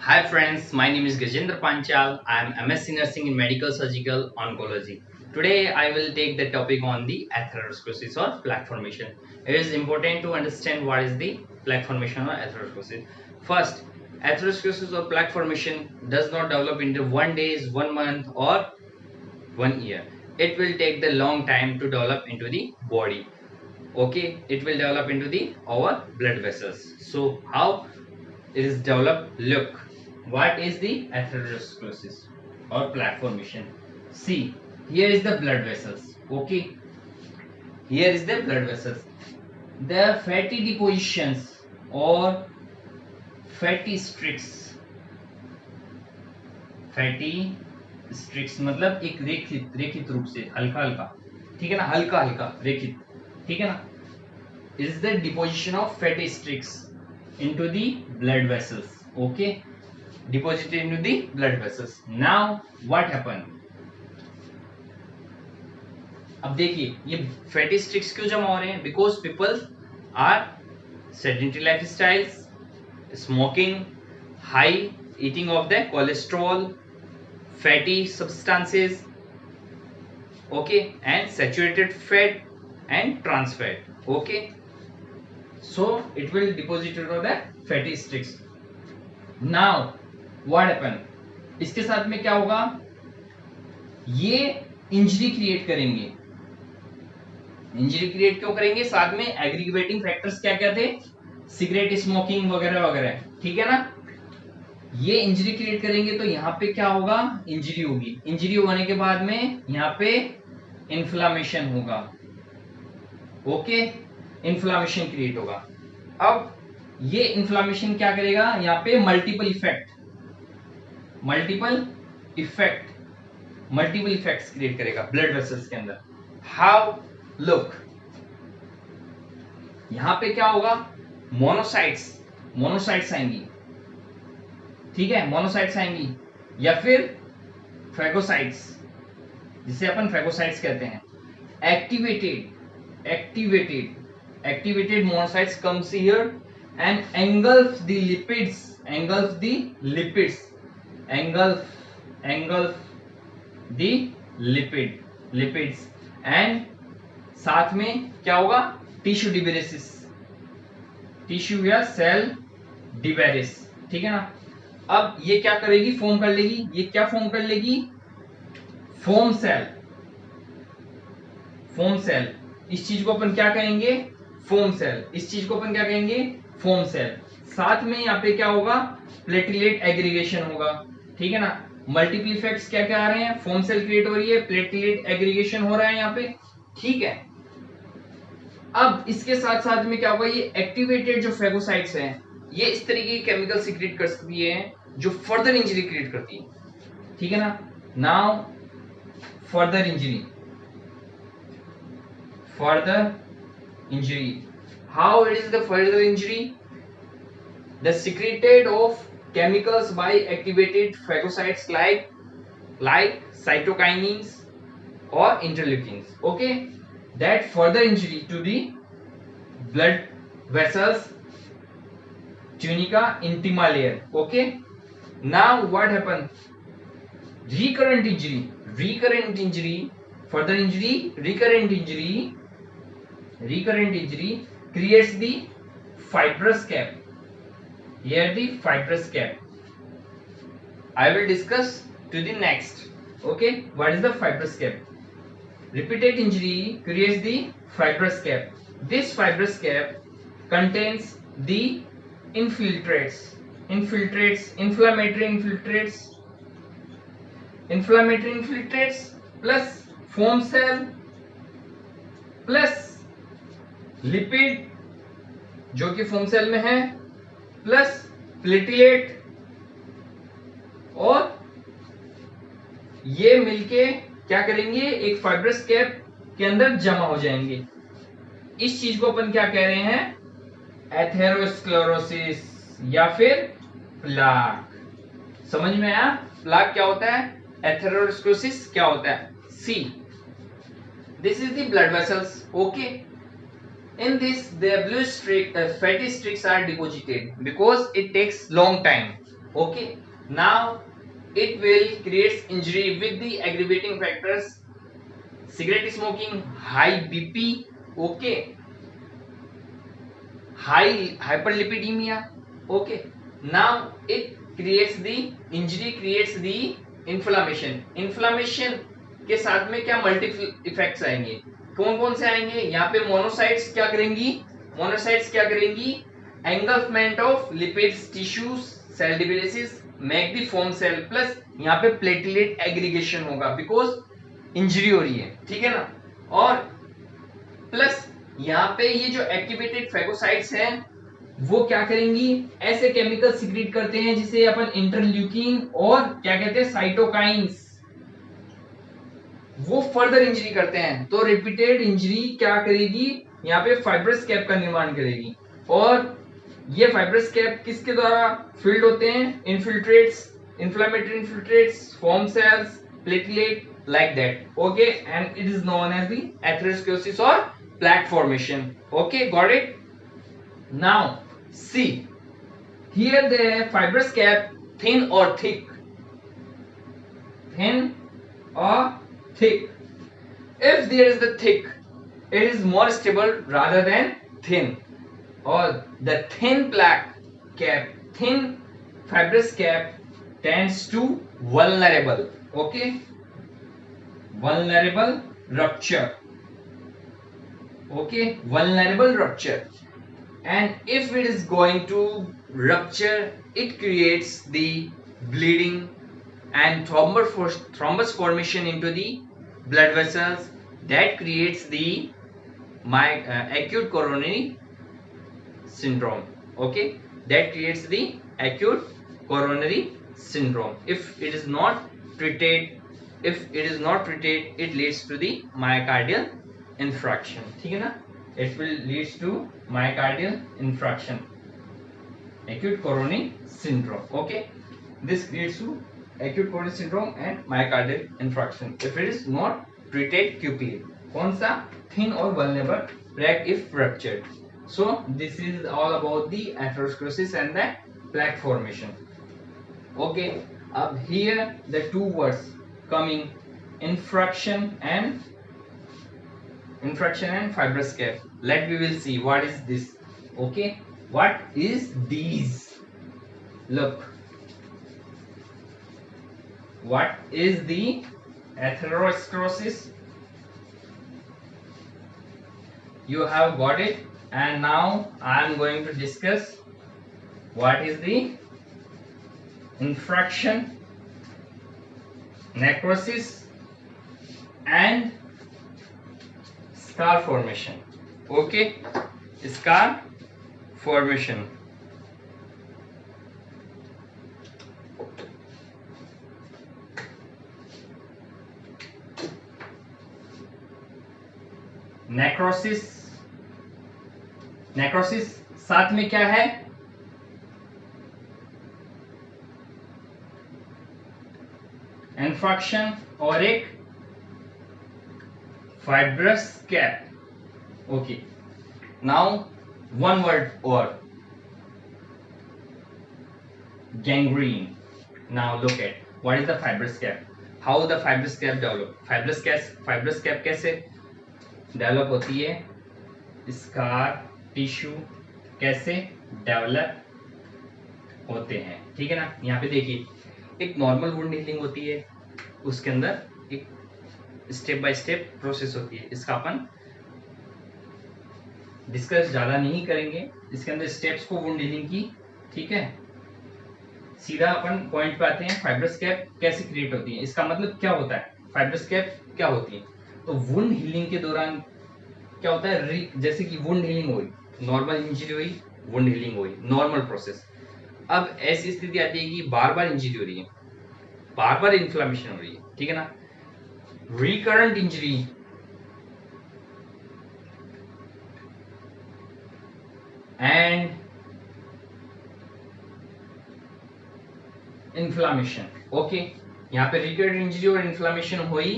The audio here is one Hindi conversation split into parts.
Hi friends, my name is Gajendra Panchal. I am MSc Nursing in Medical Surgical Oncology. Today I will take the topic on the atherosclerosis or plaque formation. It is important to understand what is the plaque formation or atherosclerosis. First, atherosclerosis or plaque formation does not develop into 1 day, 1 month or 1 year. It will take the long time to develop into the body. Okay, it will develop into the our blood vessels. So how it is developed? Look, what is the atherosclerosis or plaque formation? See, here is the blood vessels. Okay, here is the blood vessels. The fatty depositions or fatty streaks, fatty streaks मतलब एक रेखित रेखित रूप से हल्का हल्का, ठीक है ना, हल्का हल्का रेखित, ठीक है ना, is the deposition of fatty streaks into the blood vessels. Okay, deposited into the blood vessels. Now what happened? अब देखिए ये फैटी स्ट्रिक्स क्यों जमा हो रहे हैं? Because people are sedentary life styles, smoking, high eating of the cholesterol, fatty substances, okay, and saturated fat and trans fat. Okay, so it will deposit into the fatty streaks. Now what happen? इसके साथ में क्या होगा? ये इंजरी क्रिएट करेंगे. इंजरी क्रिएट क्यों करेंगे? साथ में एग्रीगेटिंग फैक्टर्स क्या क्या थे? सिगरेट स्मोकिंग वगैरह वगैरह, ठीक है ना. ये इंजरी क्रिएट करेंगे तो यहाँ पे क्या होगा? इंजरी होगी. इंजरी होने के बाद में यहाँ पे इन्फ्लामेशन होगा. ओके, इन्फ्लामेशन क्रिएट होगा. अब ये इन्फ्लामेशन क्या करेगा? यहाँ पे मल्टीपल इफेक्ट्स क्रिएट करेगा ब्लड वेसल्स के अंदर. हाउ? लुक, यहां पे क्या होगा? मोनोसाइट्स आएंगी, ठीक है, मोनोसाइट्स आएंगी, या फिर फैगोसाइट्स, जिसे अपन फैगोसाइट्स कहते हैं. Activated monocytes comes here and engulf the lipids and साथ में क्या होगा? टिश्यू डिबेरेसिस, टिश्यू या सेल डिबेरेस, ठीक है ना. अब ये क्या करेगी? फॉर्म कर लेगी. ये क्या फॉर्म कर लेगी? Foam cell. इस चीज को अपन क्या कहेंगे? Foam cell. इस चीज को अपन क्या कहेंगे? Foam cell. साथ में यहाँ पे क्या होगा? प्लेटलेट एग्रीगेशन होगा, ठीक है ना. मल्टीपल इफेक्ट्स क्या क्या आ रहे हैं? फोम सेल क्रिएट हो रही है, प्लेटलेट एग्रीगेशन हो रहा है यहाँ पे, ठीक है. अब इसके साथ साथ में क्या होगा? ये एक्टिवेटेड जो फैगोसाइट्स हैं, ये इस तरीके की केमिकल सीक्रेट कर सकती है जो फर्दर इंजरी क्रिएट करती है, ठीक है ना. Now further injury. How it is the further injury? The secreted of chemicals by activated phagocytes like cytokinins or interleukins. Okay, that further injury to the blood vessels, tunica intima layer. Okay, now what happened? Recurrent injury, further injury, recurrent injury creates the fibrous cap. Here the fibrous cap. I will discuss to the next. Okay, what is the fibrous cap? Repeated injury creates the fibrous cap. This fibrous cap contains the inflammatory infiltrates plus foam cell plus lipid जो कि फोम सेल में है, प्लस प्लेटलेट, और ये मिलके क्या करेंगे? एक फाइब्रस कैप के अंदर जमा हो जाएंगे. इस चीज को अपन क्या कह रहे हैं? एथेरोस्क्लेरोसिस या फिर प्लाक. समझ में आया? प्लाक क्या होता है, एथेरोस्क्लेरोसिस क्या होता है. सी, this is the blood vessels. Okay, in this the blue streak fatty streaks are deposited because it takes long time. Okay, now it will create injury with the aggravating factors: cigarette smoking, high BP, okay, high hyperlipidemia. Okay, now it creates the injury, creates the inflammation के साथ में क्या मल्टीपल इफेक्ट्स आएंगे? कौन कौन से आएंगे? यहाँ पे मोनोसाइट्स क्या करेंगी? Engulfment of lipids, tissues, cell diapedesis, make the foam cell, plus यहाँ पे प्लेटलेट एग्रीगेशन होगा बिकॉज इंजरी हो रही है, ठीक है ना। और प्लस यहाँ पे ये जो एक्टिवेटेड फैगोसाइट्स हैं वो क्या करेंगी? ऐसे केमिकल सिक्रीट करते हैं जिसे अपन इंटरल्यूकिन और क्या कहते हैं, साइटोकाइंस, वो फर्दर इंजरी करते हैं। तो रिपीटेड इंजरी क्या करेगी? यहाँ पे फाइब्रस कैप का निर्माण करेगी। और ये फाइब्रस कैप किसके द्वारा फिल्ड होते हैं? Infiltrates, inflammatory infiltrates, foam cells, platelet, like that. Okay, and it is known as the atherosclerosis or plaque formation. Okay, got it? Now see here, the fibrous cap, thin or thick, if there is the thick, it is more stable rather than thin, or the thin plaque cap, thin fibrous cap tends to vulnerable. Okay, vulnerable rupture. Okay, vulnerable rupture, and if it is going to rupture, it creates the bleeding and thrombus formation into the blood vessels. That creates the acute coronary syndrome. Okay, that creates the acute coronary syndrome. If it is not treated, it leads to the myocardial infarction. ठीक है ना? It will leads to myocardial infarction, acute coronary syndrome. Okay, this leads to acute coronary syndrome and myocardial infarction if it is not treated quickly. कौन सा? Thin or vulnerable plaque if ruptured. So this is all about the atherosclerosis and the plaque formation. Okay, up here the two words coming: infraction and fibrous cap. We will see what is this. Okay, what is these? Look, what is the atherosclerosis? You have got it, and now I am going to discuss what is the infraction, necrosis and scar formation. Okay, scar formation. Necrosis साथ में क्या है? इंफ्रैक्शन और एक fibrous cap. Okay, now one word or gangrene. Now look at what is the fibrous cap, how the fibrous cap develop. fibrous cap कैसे डेवलप होती है? स्कार टिश्यू कैसे डेवलप होते हैं, ठीक है ना। यहाँ पे देखिए, एक नॉर्मल वुंड हीलिंग होती है, उसके अंदर एक स्टेप बाय स्टेप प्रोसेस होती है। इसका अपन डिस्कस ज्यादा नहीं करेंगे, इसके अंदर स्टेप्स को वुंड हीलिंग की, ठीक है। सीधा अपन पॉइंट पे आते हैं, फाइब्रस कैप कैसे क्रिएट होती है, इसका मतलब क्या होता है, फाइब्रस कैप क्या होती है। तो वुंड हीलिंग के दौरान क्या होता है, जैसे कि वुंड हीलिंग हुई, नॉर्मल इंजरी हुई, वुंड हीलिंग हुई, नॉर्मल प्रोसेस। अब ऐसी स्थिति आती है कि बार बार इंजरी हो रही है, बार बार इन्फ्लेमेशन हो रही है, ठीक है ना। recurrent injury and inflammation. Okay, यहाँ पे recurrent इंजरी और इन्फ्लामेशन हुई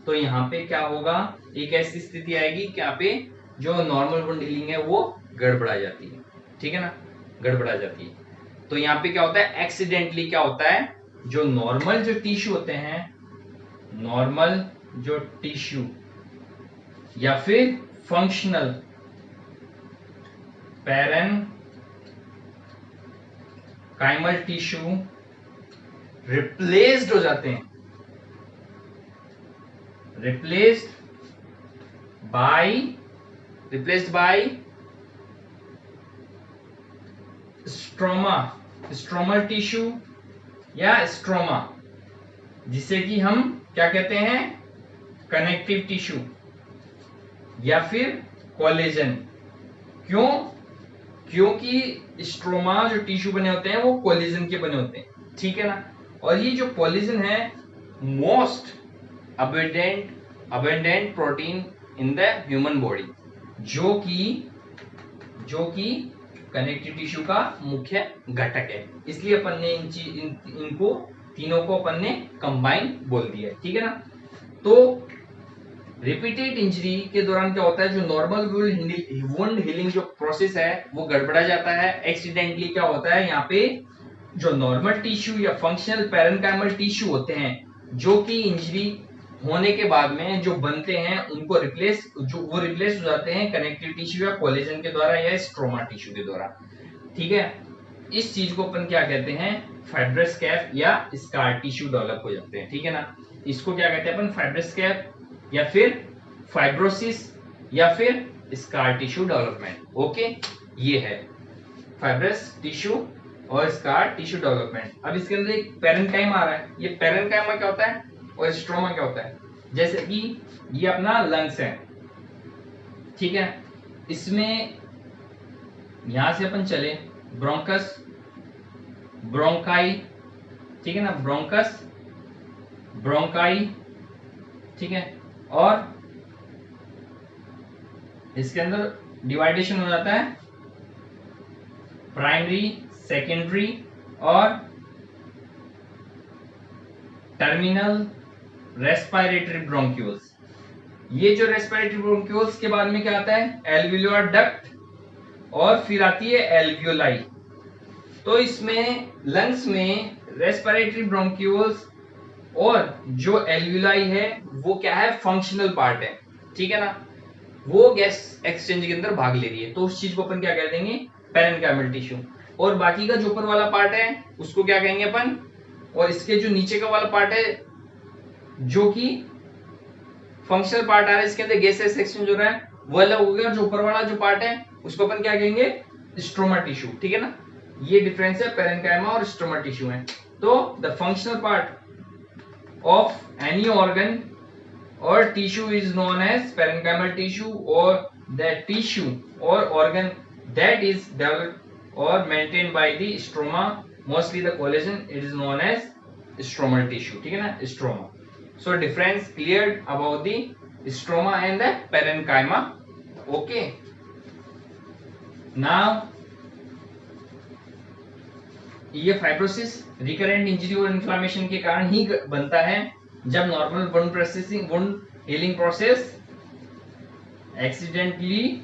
तो यहाँ पे क्या होगा, एक ऐसी स्थिति आएगी कि यहाँ पे जो नॉर्मल वुंड हीलिंग है वो गड़बड़ा जाती है, ठीक है ना, गड़बड़ा जाती है। तो यहाँ पे क्या होता है, एक्सीडेंटली क्या होता है, जो नॉर्मल जो टिश्यू होते हैं, नॉर्मल जो टिश्यू या फिर फंक्शनल पैरेनकाइमल टिश्यू रिप्लेस्ड हो जाते हैं, रिप्लेस्ड बाय स्ट्रोमल टिश्यू या स्ट्रोमा, जिसे कि हम क्या कहते हैं, कनेक्टिव टिश्यू या फिर कोलेजन। क्यों? क्योंकि स्ट्रोमा जो टिश्यू बने होते हैं वो कोलेजन के बने होते हैं, ठीक है ना। और ये जो कोलेजन है most abundant protein in the human body, जो कि कनेक्टिव टिश्यू का मुख्य घटक है। इसलिए अपन ने इनको तीनों को अपन ने कंबाइन बोल दिया है, ठीक है ना। तो रिपीटेड इंजरी के दौरान क्या होता है, जो नॉर्मल वुंड हीलिंग जो प्रोसेस है वो गड़बड़ा जाता है। एक्सीडेंटली क्या होता है, यहाँ पे जो नॉर्मल टिश्यू या फंक्शनल पैरेनकाइमल टिश्यू होते हैं, जो कि इंजरी होने के बाद में जो बनते हैं उनको रिप्लेस हो जाते हैं कनेक्टिव टिश्यू या कोलेजन के द्वारा या स्ट्रोमा टिश्यू के द्वारा, ठीक है। इस चीज को अपन क्या कहते हैं, फाइब्रस कैप या स्कार टिश्यू डेवलप हो जाते हैं, ठीक है ना। इसको क्या कहते हैं अपन, फाइब्रस कैप या फिर फाइब्रोसिस या फिर स्कार टिश्यू डेवलपमेंट। ओके, ये है फाइब्रस टिश्यू और स्कार टिश्यू डेवलपमेंट। अब इसके अंदर एक पैरेनकाइमा आ रहा है। ये पैरेनकाइमा क्या होता है और स्ट्रोमा क्या होता है। जैसे कि ये अपना लंग्स है, ठीक है। इसमें यहां से अपन चले ब्रोंकस, ब्रोंकाई, ठीक है ना, ब्रोंकस, ब्रोंकाई, ठीक है। और इसके अंदर डिवाइडेशन हो जाता है प्राइमरी, सेकेंडरी और टर्मिनल रेस्पिरेटरी ब्रोंक्यूल्स। ये जो रेस्पिरेटरी ब्रोंक्यूल्स के बाद में क्या आता है, एल्वियोलर डक्ट और फिर आती है एल्वियोलाई। तो इसमें लंग्स में रेस्पिरेटरी ब्रोंक्यूल्स और जो एल्वियोलाई है वो क्या है, फंक्शनल पार्ट है, ठीक है ना। वो गैस एक्सचेंज के अंदर भाग ले रही है, तो उस चीज को अपन क्या कह देंगे, पैरेनकाइमल टिश्यू। और बाकी का जो ऊपर वाला पार्ट है उसको क्या कहेंगे अपन, और इसके जो नीचे का वाला पार्ट है जो कि फंक्शनल पार्ट आ रहा है, इसके अंदर गैसेस एक्सचेंज हो रहा है, वो अलग हो गया। जो ऊपर वाला जो पार्ट है उसको अपन क्या कहेंगे, स्ट्रोमा टिश्यू, ठीक है ना। ये डिफरेंस है पैरेनकाइमा और स्ट्रोमा टिश्यू है। तो the functional part of any organ or tissue is known as parenchymal tissue, or the tissue or organ that is developed or maintained by the stroma, mostly the collagen, it is known as stromal tissue, ठीक है ना, stroma. So difference cleared about the stroma and the parenchyma. Okay, now ये फाइब्रोसिस रिकरेंट इंजरी और इन्फ्लामेशन के कारण ही बनता है, जब normal wound healing process accidentally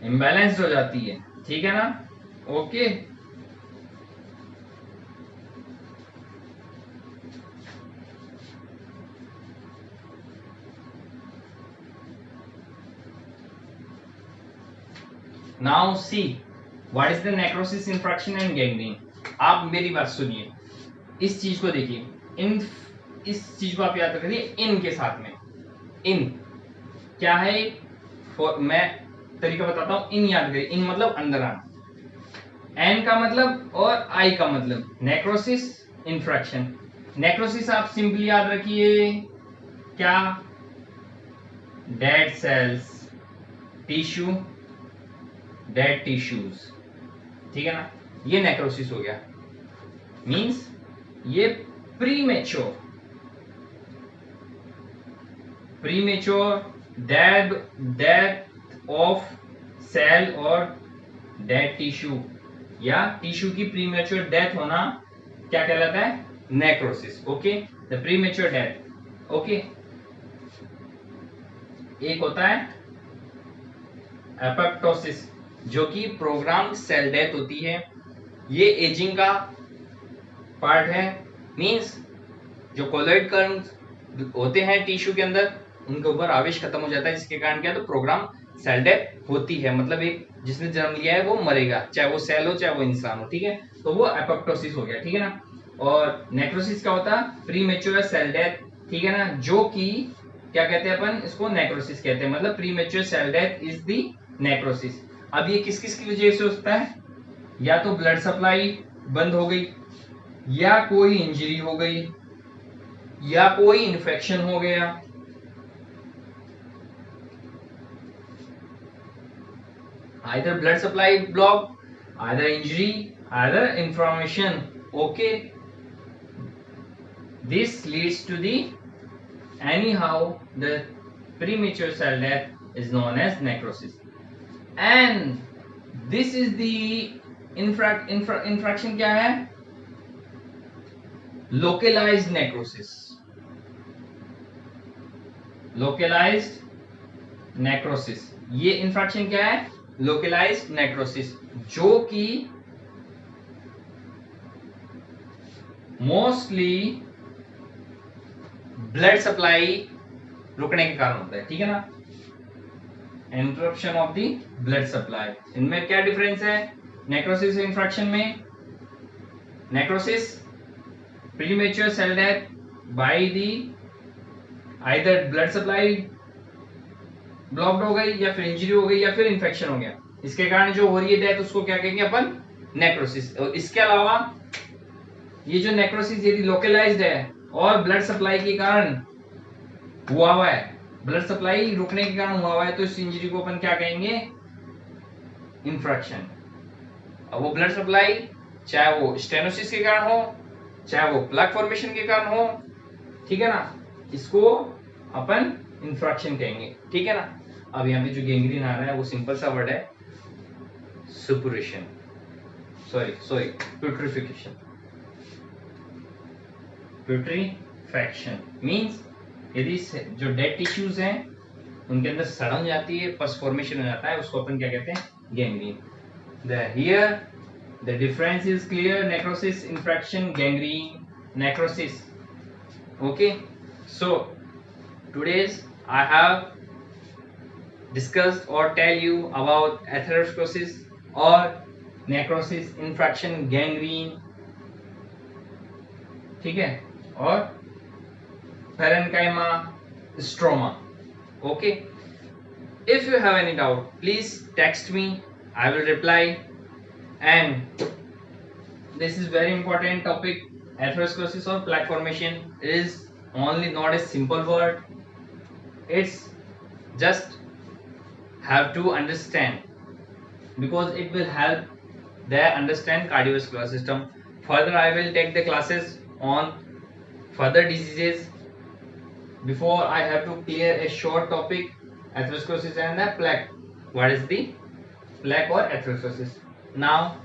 imbalanced हो जाती है, ठीक है ना। Okay, now see what is the necrosis, infarction and gangrene. आप मेरी बात सुनिए, इस चीज को देखिए, इस चीज को आप याद रखिए, इन के साथ में इन क्या है, मैं तरीका बताता हूं। इन याद करिए, इन मतलब अंदर आना, एन का मतलब और आई का मतलब, नेक्रोसिस, इन्फ्रैक्शन। नेक्रोसिस आप सिंपली याद रखिए क्या, dead cells, tissue, dead tissues, ठीक है ना। ये नेक्रोसिस हो गया, मींस ये प्रीमेच्योर डेथ ऑफ सेल और डेड टिश्यू, या टिश्यू की प्रीमेच्योर डेथ होना क्या कहलाता है, necrosis. Okay, the premature death. Okay, एक होता है एपोप्टोसिस, जो कि प्रोग्राम्ड सेल डेथ होती है, ये एजिंग का पार्ट है, मींस जो कोलॉइड कर्व होते हैं टिश्यू के अंदर उनके ऊपर आवेश खत्म हो जाता है, जिसके कारण क्या, तो प्रोग्राम सेल डेथ होती है, मतलब एक जिसने जन्म लिया है वो मरेगा, चाहे वो सेल हो चाहे वो इंसान हो, ठीक है, तो वो एपोप्टोसिस हो गया, ठीक है ना। और नेक्रोसिस क्या होता है, प्रीमेच्योर सेल डेथ, ठीक है ना, जो कि क्या कहते हैं अपन इसको, नेक्रोसिस कहते हैं, मतलब premature cell death is the necrosis. अब ये किस किस की वजह से होता है, या तो ब्लड सप्लाई बंद हो गई, या कोई इंजरी हो गई, या कोई इन्फेक्शन हो गया, either blood supply block, either injury, either inflammation, okay, this leads to the anyhow the premature cell death is known as necrosis, and this is the infraction क्या है, localized necrosis, localized necrosis, ये इंफ्रैक्शन क्या है, लोकलाइज्ड नेक्रोसिस, जो कि मोस्टली ब्लड सप्लाई रुकने के कारण होता है, ठीक है ना, interruption of the blood supply. इनमें क्या डिफरेंस है नेक्रोसिस इंफ्रैक्शन में, necrosis premature cell death by the either blood supply blocked हो गई, या फिर इंजरी हो गई, या फिर इन्फेक्शन हो गया, इसके कारण जो हो रही है डेथ उसको क्या कहेंगे अपन, नेक्रोसिस। और इसके अलावा ये जो नेक्रोसिस यदि लोकलाइज्ड है और ब्लड सप्लाई के कारण हुआ हुआ है, ब्लड सप्लाई रुकने के कारण हुआ हुआ है, तो इस इंजरी को अपन क्या कहेंगे, इंफ्रैक्शन। अब वो ब्लड सप्लाई चाहे वो स्टेनोसिस के कारण हो, चाहे वो प्लग फॉर्मेशन के कारण हो, ठीक है ना, इसको अपन इंफ्रैक्शन कहेंगे, ठीक है ना। अब यहाँ पे जो गैंग्रीन आ रहा है वो सिंपल सा वर्ड है सुपुरेशन, सॉरी प्यूट्रिफिकेशन, प्यूट्रीफैक्शन मींस यदि जो डेड टिश्यूज हैं उनके अंदर सड़न जाती है, पस फॉर्मेशन हो जाता है, उसको अपन क्या कहते हैं, gangrene. Here the difference is clear, necrosis, infection, gangrene, necrosis. Okay, so today's I have discussed or tell you about atherosclerosis or necrosis, infection, gangrene, ठीक है, और parenchyma, stroma. Okay, if you have any doubt please text me, I will reply. And this is very important topic, atherosclerosis or plaque formation is only not a simple word, it's just have to understand, because it will help their understand cardiovascular system. Further I will take the classes on further diseases. Before I have to clear a short topic, atherosclerosis and the plaque. What is the plaque or atherosclerosis? Now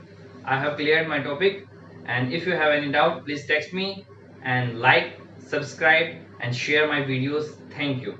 I have cleared my topic, and if you have any doubt please text me, and like, subscribe and share my videos. Thank you.